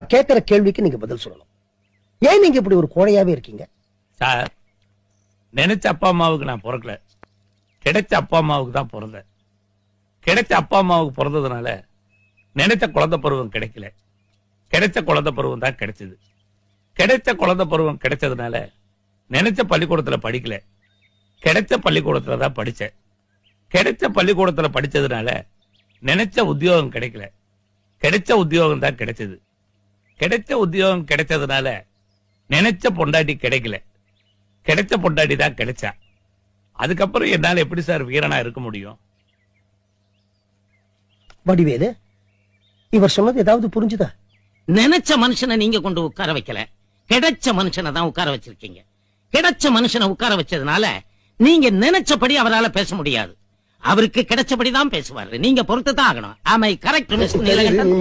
கேட்கிற கேள்விக்கு நீங்க பதில் சொல்லணும். ஏன் நீங்க இப்படி ஒரு கோழையாவே இருக்கீங்க? சார், நினைச்ச அப்பா அம்மாவுக்கு நான் பிறக்கல, கிடைச்ச அப்பா அம்மாவுக்கு தான் பிறந்தேன். கிடைச்ச அப்பா அம்மாவுக்கு பிறந்ததுனால நினைச்ச குழந்தை பருவம் கிடைக்கல, கிடைச்ச குழந்தை பருவம் தான் கிடைச்சது. கிடைச்ச குழந்தை பருவம் கிடைச்சதுனால நினைச்ச பள்ளிக்கூடத்துல படிக்கல, கிடைச்ச பள்ளிக்கூடத்துல தான் படிச்சேன். கிடைச்ச பள்ளிக்கூடத்துல படிச்சதுனால நினைச்ச உத்தியோகம் கிடைக்கல, கிடைச்ச உத்தியோகம் தான் கிடைச்சது. கிடைச்ச உத்தியோகம் கிடைச்சதுனால நினைச்ச பொண்டாட்டி கிடைக்கல, கிடைச்ச பொண்டாட்டி தான் கிடைச்சா. அதுக்கப்புறம் என்னால எப்படி சார் வீரனா இருக்க முடியும்? வடிவேலு, இவர் சொன்னது ஏதாவது புரிஞ்சுதா? நினைச்ச மனுஷனை நீங்க கொண்டு உட்கார வைக்கல, கிடைச்ச மனுஷனை தான் உட்கார வச்சிருக்கீங்க. கிடைச்ச மனுஷனை உட்கார வச்சதுனால நீங்க நினைச்சபடி அவரால் பேச முடியாது. அவருக்கு கிடைச்சபடி தான் பேசுவாரு. நீங்க பொறுத்து தான் ஆகணும். ஆமை கரெக்ட் மிஸ்டர் நீலகண்டன்?